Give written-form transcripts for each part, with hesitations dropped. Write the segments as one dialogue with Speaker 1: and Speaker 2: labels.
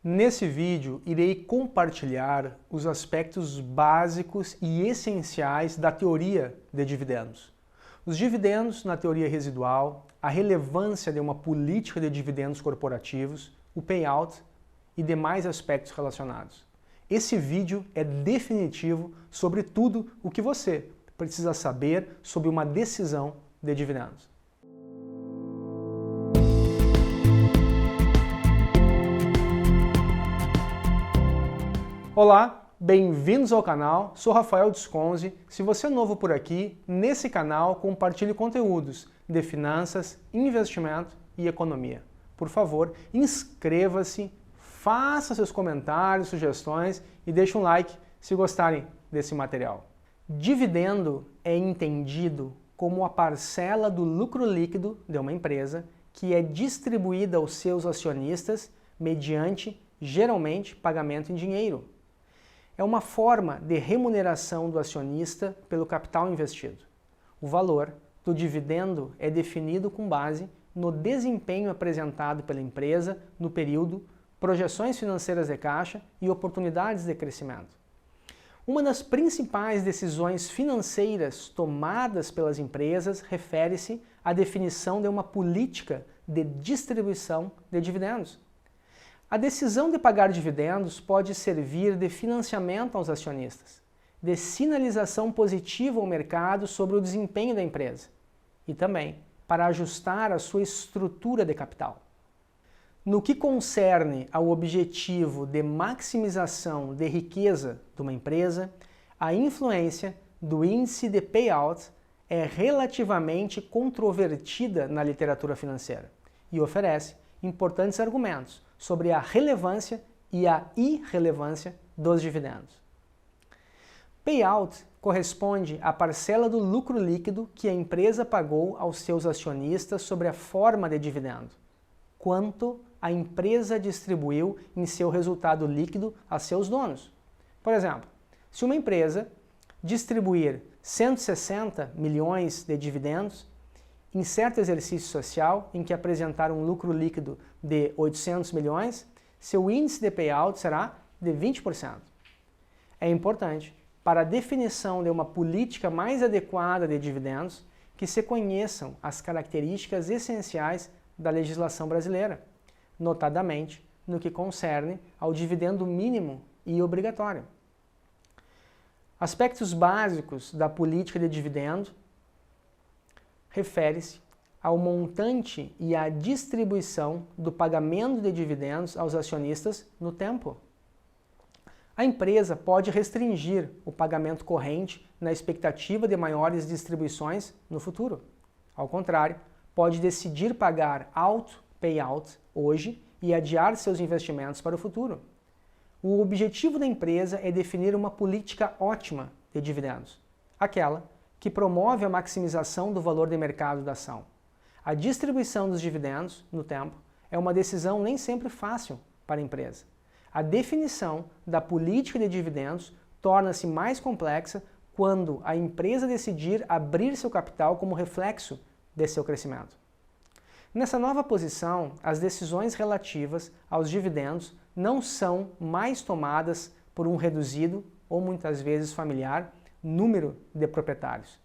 Speaker 1: Nesse vídeo, irei compartilhar os aspectos básicos e essenciais da teoria de dividendos. Os dividendos na teoria residual, a relevância de uma política de dividendos corporativos, o payout e demais aspectos relacionados. Esse vídeo é definitivo sobre tudo o que você precisa saber sobre uma decisão de dividendos. Olá, bem-vindos ao canal, sou Rafael Desconze. Se você é novo por aqui, nesse canal compartilho conteúdos de finanças, investimento e economia. Por favor, inscreva-se, faça seus comentários, sugestões e deixe um like se gostarem desse material. Dividendo é entendido como a parcela do lucro líquido de uma empresa que é distribuída aos seus acionistas mediante, geralmente, pagamento em dinheiro. É uma forma de remuneração do acionista pelo capital investido. O valor do dividendo é definido com base no desempenho apresentado pela empresa no período, projeções financeiras de caixa e oportunidades de crescimento. Uma das principais decisões financeiras tomadas pelas empresas refere-se à definição de uma política de distribuição de dividendos. A decisão de pagar dividendos pode servir de financiamento aos acionistas, de sinalização positiva ao mercado sobre o desempenho da empresa e também para ajustar a sua estrutura de capital. No que concerne ao objetivo de maximização de riqueza de uma empresa, a influência do índice de payout é relativamente controvertida na literatura financeira e oferece importantes argumentos sobre a relevância e a irrelevância dos dividendos. Payout corresponde à parcela do lucro líquido que a empresa pagou aos seus acionistas sob a forma de dividendo, quanto a empresa distribuiu em seu resultado líquido a seus donos. Por exemplo, se uma empresa distribuir 160 milhões de dividendos em certo exercício social em que apresentar um lucro líquido de 800 milhões, seu índice de payout será de 20%. É importante, para a definição de uma política mais adequada de dividendos, que se conheçam as características essenciais da legislação brasileira, notadamente no que concerne ao dividendo mínimo e obrigatório. Aspectos básicos da política de dividendo refere-se ao montante e à distribuição do pagamento de dividendos aos acionistas no tempo. A empresa pode restringir o pagamento corrente na expectativa de maiores distribuições no futuro. Ao contrário, pode decidir pagar alto payout hoje e adiar seus investimentos para o futuro. O objetivo da empresa é definir uma política ótima de dividendos, aquela que promove a maximização do valor de mercado da ação. A distribuição dos dividendos no tempo é uma decisão nem sempre fácil para a empresa. A definição da política de dividendos torna-se mais complexa quando a empresa decidir abrir seu capital como reflexo de seu crescimento. Nessa nova posição, as decisões relativas aos dividendos não são mais tomadas por um reduzido, ou muitas vezes familiar, número de proprietários.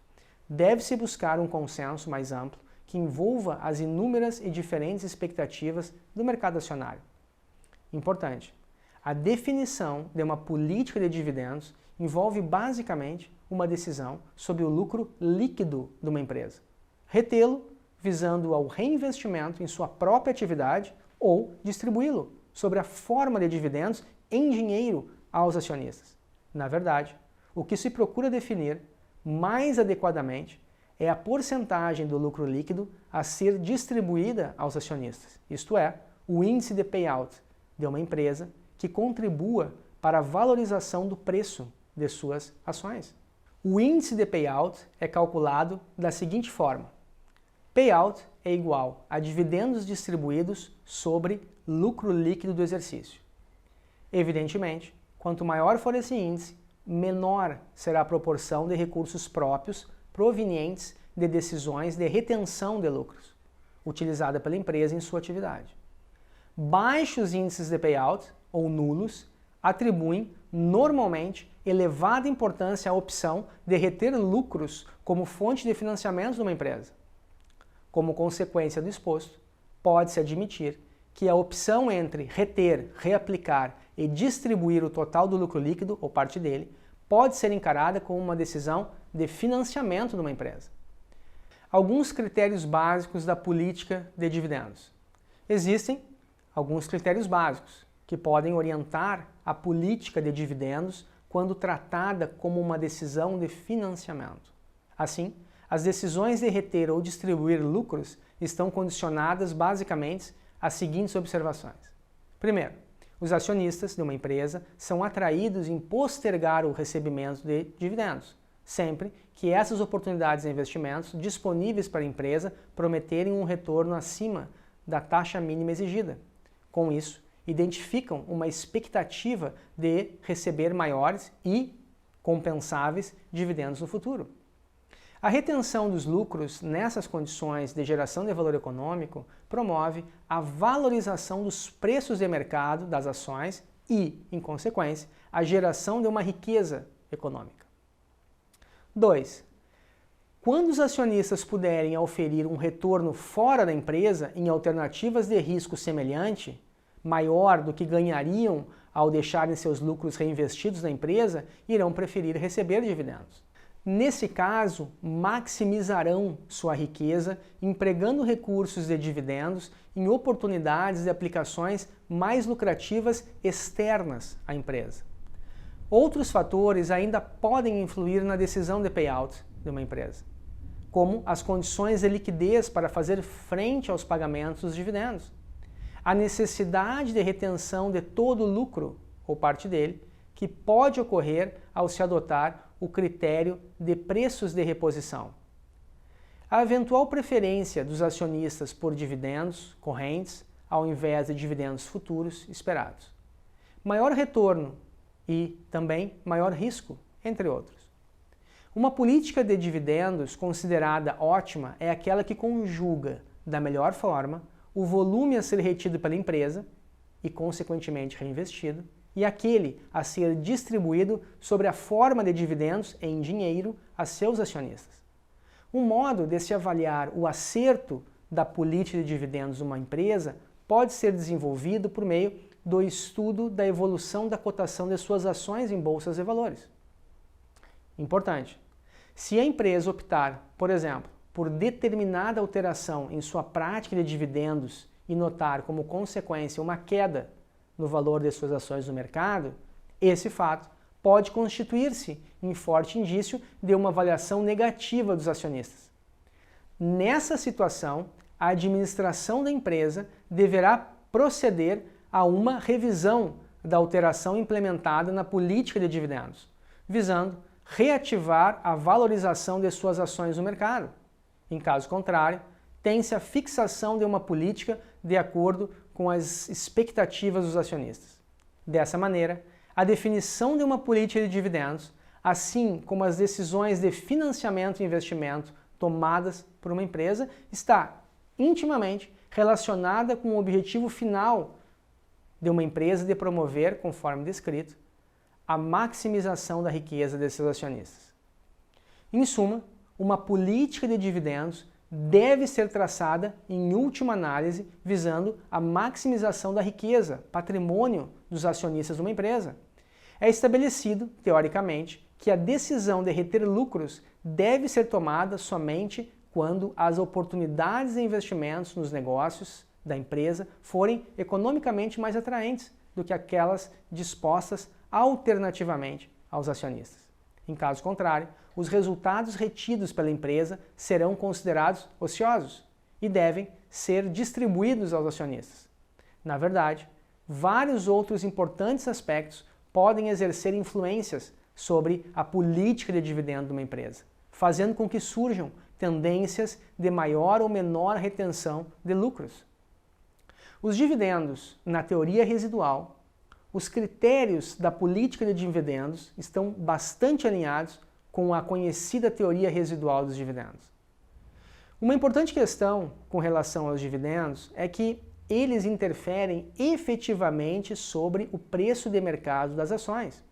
Speaker 1: Deve-se buscar um consenso mais amplo que envolva as inúmeras e diferentes expectativas do mercado acionário. Importante, a definição de uma política de dividendos envolve basicamente uma decisão sobre o lucro líquido de uma empresa. Retê-lo visando ao reinvestimento em sua própria atividade ou distribuí-lo sobre a forma de dividendos em dinheiro aos acionistas. Na verdade, o que se procura definir mais adequadamente é a porcentagem do lucro líquido a ser distribuída aos acionistas, isto é, o índice de payout de uma empresa que contribua para a valorização do preço de suas ações. O índice de payout é calculado da seguinte forma: payout é igual a dividendos distribuídos sobre lucro líquido do exercício. Evidentemente, quanto maior for esse índice, menor será a proporção de recursos próprios provenientes de decisões de retenção de lucros, utilizada pela empresa em sua atividade. baixos índices de payout, ou nulos, atribuem, normalmente, elevada importância à opção de reter lucros como fonte de financiamento de uma empresa. Como consequência do exposto, pode-se admitir que a opção entre reter, reaplicar e distribuir o total do lucro líquido, ou parte dele, pode ser encarada como uma decisão de financiamento de uma empresa. Alguns critérios básicos da política de dividendos. Existem alguns critérios básicos que podem orientar a política de dividendos quando tratada como uma decisão de financiamento. Assim, as decisões de reter ou distribuir lucros estão condicionadas basicamente às seguintes observações. Primeiro, os acionistas de uma empresa são atraídos em postergar o recebimento de dividendos, sempre que essas oportunidades de investimentos disponíveis para a empresa prometerem um retorno acima da taxa mínima exigida. Com isso, identificam uma expectativa de receber maiores e compensáveis dividendos no futuro. A retenção dos lucros nessas condições de geração de valor econômico promove a valorização dos preços de mercado das ações e, em consequência, a geração de uma riqueza econômica. 2. Quando os acionistas puderem oferir um retorno fora da empresa em alternativas de risco semelhante, maior do que ganhariam ao deixarem seus lucros reinvestidos na empresa, irão preferir receber dividendos. Nesse caso, maximizarão sua riqueza empregando recursos de dividendos em oportunidades de aplicações mais lucrativas externas à empresa. Outros fatores ainda podem influir na decisão de payout de uma empresa, como as condições de liquidez para fazer frente aos pagamentos dos dividendos, a necessidade de retenção de todo o lucro, ou parte dele, que pode ocorrer ao se adotar o critério de preços de reposição. A eventual preferência dos acionistas por dividendos correntes ao invés de dividendos futuros esperados. Maior retorno e também maior risco, entre outros. Uma política de dividendos considerada ótima é aquela que conjuga, da melhor forma, o volume a ser retido pela empresa e, consequentemente, reinvestido, e aquele a ser distribuído sobre a forma de dividendos em dinheiro a seus acionistas. Um modo de se avaliar o acerto da política de dividendos de uma empresa pode ser desenvolvido por meio do estudo da evolução da cotação de suas ações em bolsas de valores. Importante. Se a empresa optar, por exemplo, por determinada alteração em sua prática de dividendos e notar como consequência uma queda no valor de suas ações no mercado, esse fato pode constituir-se em forte indício de uma avaliação negativa dos acionistas. Nessa situação, a administração da empresa deverá proceder a uma revisão da alteração implementada na política de dividendos, visando reativar a valorização de suas ações no mercado. Em caso contrário, tem-se a fixação de uma política de acordo com as expectativas dos acionistas. Dessa maneira, a definição de uma política de dividendos, assim como as decisões de financiamento e investimento tomadas por uma empresa, está intimamente relacionada com o objetivo final de uma empresa de promover, conforme descrito, a maximização da riqueza de seus acionistas. Em suma, uma política de dividendos deve ser traçada, em última análise, visando a maximização da riqueza, patrimônio dos acionistas de uma empresa. É estabelecido, teoricamente, que a decisão de reter lucros deve ser tomada somente quando as oportunidades de investimentos nos negócios da empresa forem economicamente mais atraentes do que aquelas dispostas alternativamente aos acionistas. Em caso contrário, os resultados retidos pela empresa serão considerados ociosos e devem ser distribuídos aos acionistas. Na verdade, vários outros importantes aspectos podem exercer influências sobre a política de dividendo de uma empresa, fazendo com que surjam tendências de maior ou menor retenção de lucros. Os dividendos, na teoria residual, os critérios da política de dividendos estão bastante alinhados com a conhecida teoria residual dos dividendos. Uma importante questão com relação aos dividendos é que eles interferem efetivamente sobre o preço de mercado das ações.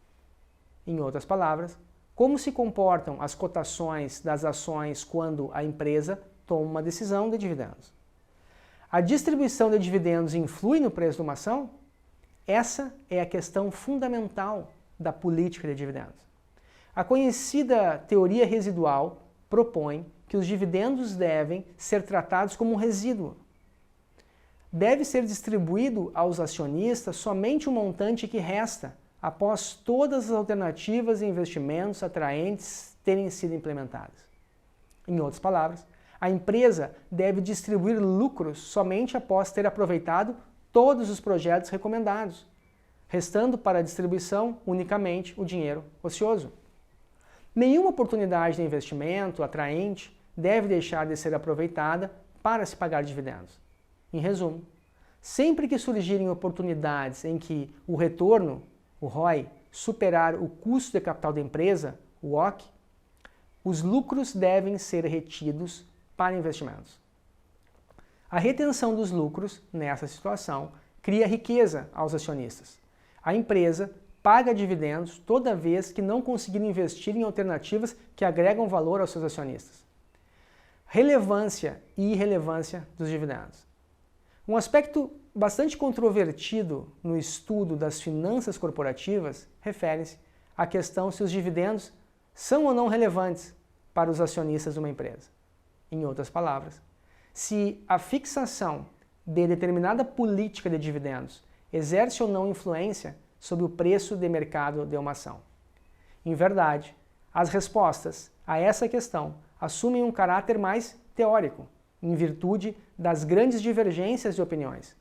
Speaker 1: Em outras palavras, como se comportam as cotações das ações quando a empresa toma uma decisão de dividendos? A distribuição de dividendos influi no preço de uma ação? Essa é a questão fundamental da política de dividendos. A conhecida teoria residual propõe que os dividendos devem ser tratados como um resíduo. Deve ser distribuído aos acionistas somente o montante que resta após todas as alternativas e investimentos atraentes terem sido implementadas. Em outras palavras, a empresa deve distribuir lucros somente após ter aproveitado todos os projetos recomendados, restando para a distribuição unicamente o dinheiro ocioso. Nenhuma oportunidade de investimento atraente deve deixar de ser aproveitada para se pagar dividendos. Em resumo, sempre que surgirem oportunidades em que o retorno, o ROI, superar o custo de capital da empresa, o WACC, os lucros devem ser retidos para investimentos. A retenção dos lucros, nessa situação, cria riqueza aos acionistas. A empresa paga dividendos toda vez que não conseguir investir em alternativas que agregam valor aos seus acionistas. Relevância e irrelevância dos dividendos. Um aspecto bastante controvertido no estudo das finanças corporativas refere-se à questão se os dividendos são ou não relevantes para os acionistas de uma empresa. Em outras palavras, se a fixação de determinada política de dividendos exerce ou não influência sobre o preço de mercado de uma ação. Em verdade, as respostas a essa questão assumem um caráter mais teórico, em virtude das grandes divergências de opiniões,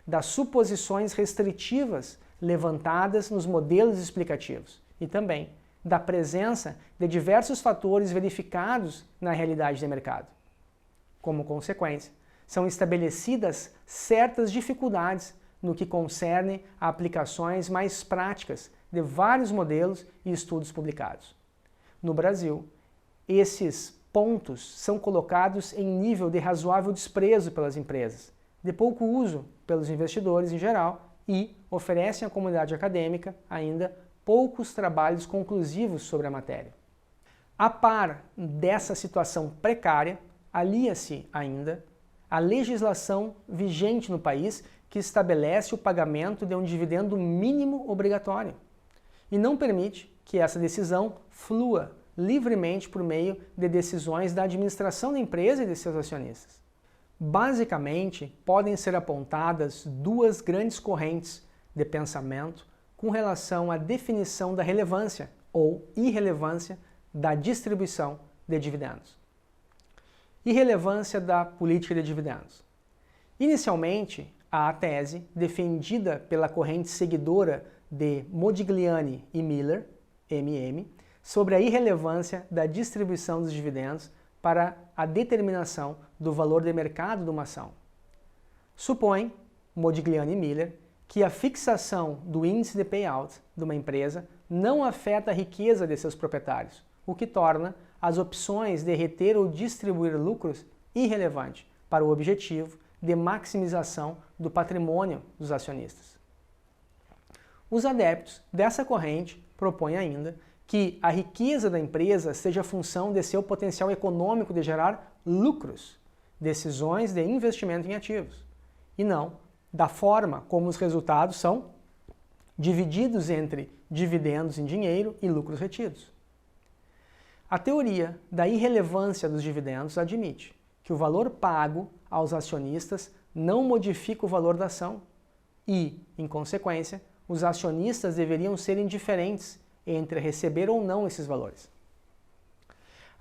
Speaker 1: das suposições restritivas levantadas nos modelos explicativos e também da presença de diversos fatores verificados na realidade de mercado. Como consequência, são estabelecidas certas dificuldades no que concerne a aplicações mais práticas de vários modelos e estudos publicados. No Brasil, esses pontos são colocados em nível de razoável desprezo pelas empresas, de pouco uso pelos investidores em geral e oferecem à comunidade acadêmica ainda poucos trabalhos conclusivos sobre a matéria. A par dessa situação precária, alia-se ainda a legislação vigente no país que estabelece o pagamento de um dividendo mínimo obrigatório e não permite que essa decisão flua livremente por meio de decisões da administração da empresa e de seus acionistas. Basicamente, podem ser apontadas duas grandes correntes de pensamento com relação à definição da relevância ou irrelevância da distribuição de dividendos. Irrelevância da política de dividendos. Inicialmente, há a tese defendida pela corrente seguidora de Modigliani e Miller, MM, sobre a irrelevância da distribuição dos dividendos para a determinação do valor de mercado de uma ação. Supõe, Modigliani e Miller, que a fixação do índice de payout de uma empresa não afeta a riqueza de seus proprietários, o que torna as opções de reter ou distribuir lucros irrelevante para o objetivo de maximização do patrimônio dos acionistas. Os adeptos dessa corrente propõem ainda que a riqueza da empresa seja função de seu potencial econômico de gerar lucros, decisões de investimento em ativos, e não da forma como os resultados são divididos entre dividendos em dinheiro e lucros retidos. A teoria da irrelevância dos dividendos admite que o valor pago aos acionistas não modifica o valor da ação e, em consequência, os acionistas deveriam ser indiferentes entre receber ou não esses valores.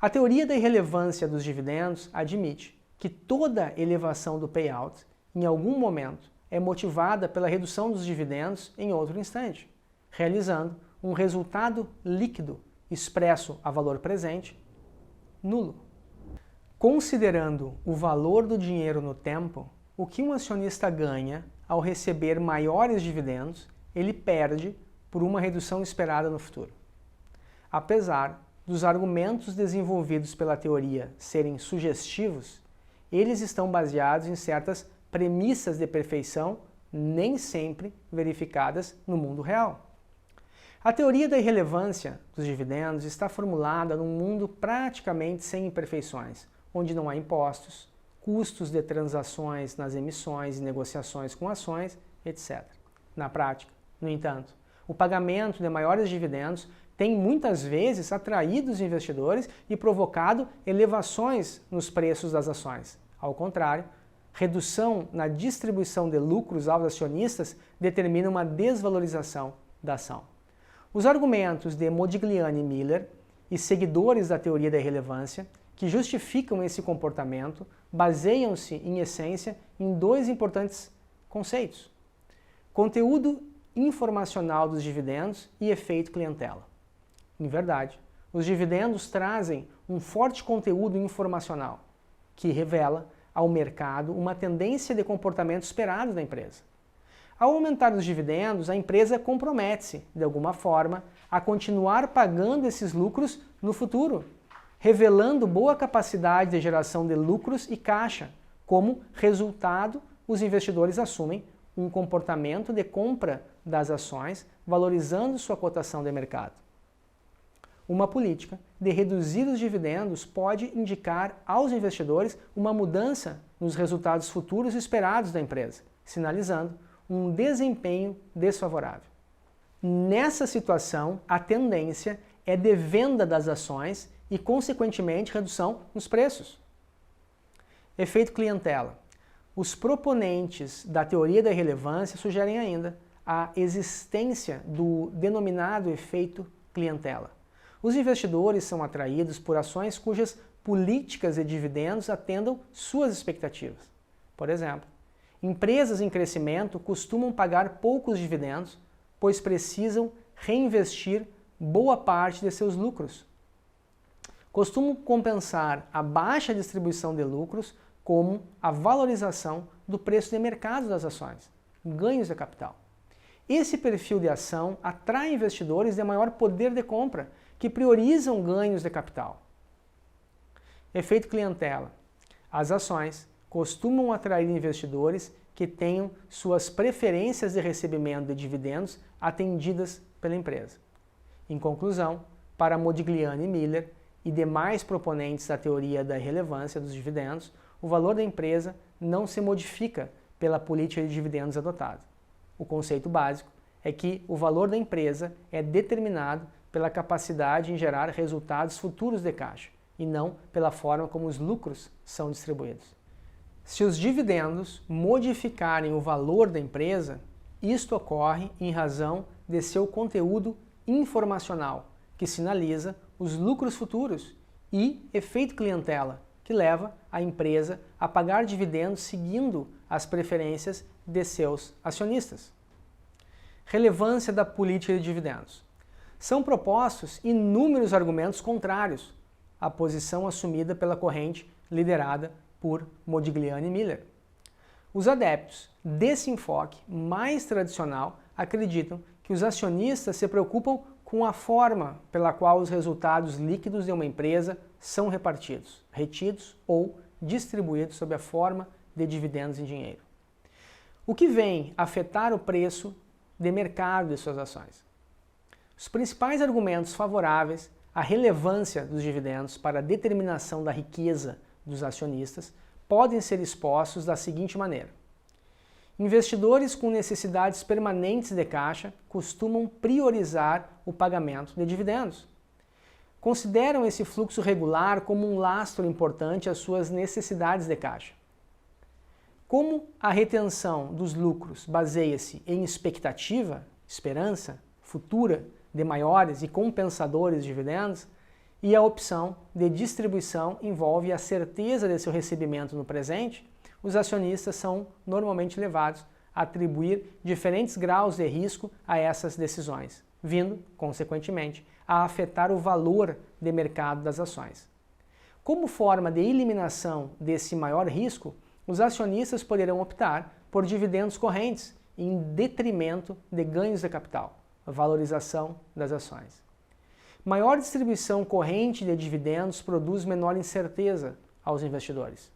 Speaker 1: A teoria da irrelevância dos dividendos admite que toda elevação do payout, em algum momento, é motivada pela redução dos dividendos em outro instante, realizando um resultado líquido expresso a valor presente nulo. Considerando o valor do dinheiro no tempo, o que um acionista ganha ao receber maiores dividendos, ele perde por uma redução esperada no futuro. Apesar dos argumentos desenvolvidos pela teoria serem sugestivos, eles estão baseados em certas premissas de perfeição nem sempre verificadas no mundo real. A teoria da irrelevância dos dividendos está formulada num mundo praticamente sem imperfeições, onde não há impostos, custos de transações nas emissões e negociações com ações, etc. Na prática, no entanto, o pagamento de maiores dividendos tem muitas vezes atraído os investidores e provocado elevações nos preços das ações. Ao contrário, redução na distribuição de lucros aos acionistas determina uma desvalorização da ação. Os argumentos de Modigliani e Miller e seguidores da teoria da irrelevância que justificam esse comportamento baseiam-se, em essência, em dois importantes conceitos: conteúdo informacional dos dividendos e efeito clientela. Em verdade, os dividendos trazem um forte conteúdo informacional que revela ao mercado uma tendência de comportamento esperado da empresa. Ao aumentar os dividendos, a empresa compromete-se, de alguma forma, a continuar pagando esses lucros no futuro, revelando boa capacidade de geração de lucros e caixa. Como resultado, os investidores assumem um comportamento de compra das ações, valorizando sua cotação de mercado. Uma política de reduzir os dividendos pode indicar aos investidores uma mudança nos resultados futuros esperados da empresa, sinalizando um desempenho desfavorável. Nessa situação, a tendência é de venda das ações e, consequentemente, redução nos preços. Efeito clientela. Os proponentes da teoria da irrelevância sugerem ainda a existência do denominado efeito clientela. Os investidores são atraídos por ações cujas políticas de dividendos atendam suas expectativas. Por exemplo, empresas em crescimento costumam pagar poucos dividendos, pois precisam reinvestir boa parte de seus lucros. Costumam compensar a baixa distribuição de lucros como a valorização do preço de mercado das ações, ganhos de capital. Esse perfil de ação atrai investidores de maior poder de compra, que priorizam ganhos de capital. Efeito clientela. As ações costumam atrair investidores que tenham suas preferências de recebimento de dividendos atendidas pela empresa. Em conclusão, para Modigliani e Miller e demais proponentes da teoria da irrelevância dos dividendos, o valor da empresa não se modifica pela política de dividendos adotada. O conceito básico é que o valor da empresa é determinado pela capacidade em gerar resultados futuros de caixa, e não pela forma como os lucros são distribuídos. Se os dividendos modificarem o valor da empresa, isto ocorre em razão de seu conteúdo informacional, que sinaliza os lucros futuros, e efeito clientela, que leva a empresa a pagar dividendos seguindo as preferências de seus acionistas. Relevância da política de dividendos. São propostos inúmeros argumentos contrários à posição assumida pela corrente liderada por Modigliani e Miller. Os adeptos desse enfoque mais tradicional acreditam que os acionistas se preocupam com a forma pela qual os resultados líquidos de uma empresa são repartidos, retidos ou distribuídos sob a forma de dividendos em dinheiro, o que vem afetar o preço de mercado de suas ações. Os principais argumentos favoráveis à relevância dos dividendos para a determinação da riqueza dos acionistas podem ser expostos da seguinte maneira. Investidores com necessidades permanentes de caixa costumam priorizar o pagamento de dividendos. Consideram esse fluxo regular como um lastro importante às suas necessidades de caixa. Como a retenção dos lucros baseia-se em expectativa, esperança futura de maiores e compensadores dividendos, e a opção de distribuição envolve a certeza de seu recebimento no presente, os acionistas são normalmente levados a atribuir diferentes graus de risco a essas decisões, vindo, consequentemente, a afetar o valor de mercado das ações. Como forma de eliminação desse maior risco, os acionistas poderão optar por dividendos correntes em detrimento de ganhos de capital, valorização das ações. Maior distribuição corrente de dividendos produz menor incerteza aos investidores.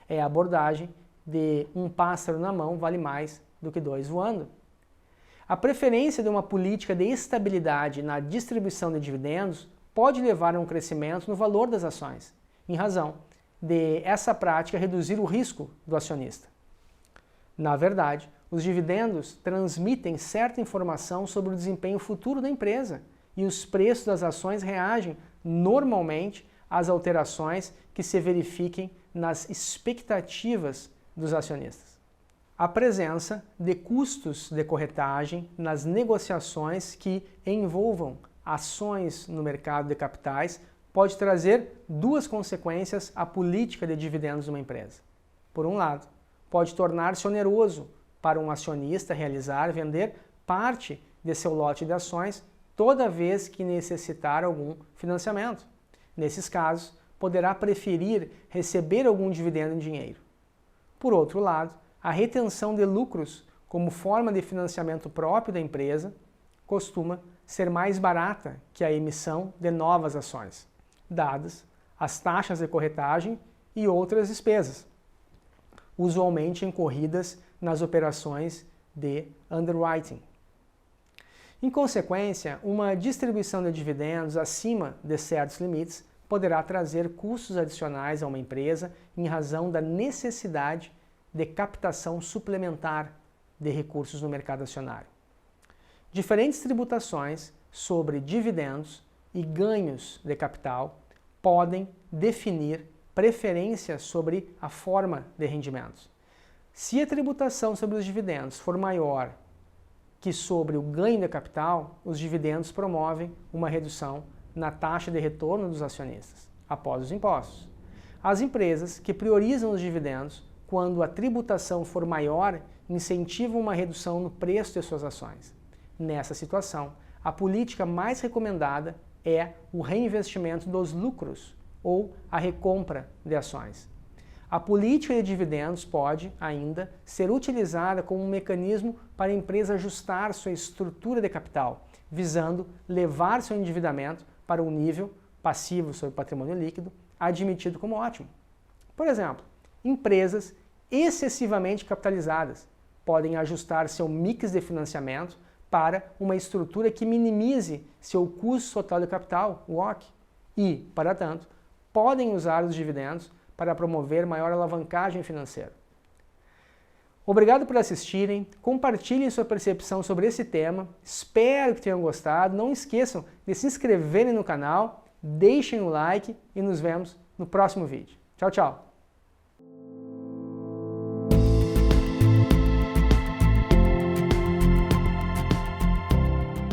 Speaker 1: É a abordagem de um pássaro na mão vale mais do que dois voando. A preferência de uma política de estabilidade na distribuição de dividendos pode levar a um crescimento no valor das ações, em razão de essa prática reduzir o risco do acionista. Na verdade, os dividendos transmitem certa informação sobre o desempenho futuro da empresa e os preços das ações reagem normalmente às alterações que se verifiquem nas expectativas dos acionistas. A presença de custos de corretagem nas negociações que envolvam ações no mercado de capitais pode trazer duas consequências à política de dividendos de uma empresa. Por um lado, pode tornar-se oneroso para um acionista vender parte de seu lote de ações toda vez que necessitar algum financiamento. Nesses casos, poderá preferir receber algum dividendo em dinheiro. Por outro lado, a retenção de lucros como forma de financiamento próprio da empresa costuma ser mais barata que a emissão de novas ações, dadas as taxas de corretagem e outras despesas, usualmente incorridas nas operações de underwriting. Em consequência, uma distribuição de dividendos acima de certos limites poderá trazer custos adicionais a uma empresa em razão da necessidade de captação suplementar de recursos no mercado acionário. Diferentes tributações sobre dividendos e ganhos de capital podem definir preferências sobre a forma de rendimentos. Se a tributação sobre os dividendos for maior que sobre o ganho de capital, os dividendos promovem uma redução na taxa de retorno dos acionistas, após os impostos. As empresas que priorizam os dividendos, quando a tributação for maior, incentivam uma redução no preço de suas ações. Nessa situação, a política mais recomendada é o reinvestimento dos lucros ou a recompra de ações. A política de dividendos pode, ainda, ser utilizada como um mecanismo para a empresa ajustar sua estrutura de capital, visando levar seu endividamento para um nível passivo sobre patrimônio líquido admitido como ótimo. Por exemplo, empresas excessivamente capitalizadas podem ajustar seu mix de financiamento para uma estrutura que minimize seu custo total de capital, o WACC, e, para tanto, podem usar os dividendos para promover maior alavancagem financeira. Obrigado por assistirem, compartilhem sua percepção sobre esse tema, espero que tenham gostado, não esqueçam de se inscreverem no canal, deixem o like e nos vemos no próximo vídeo. Tchau, tchau!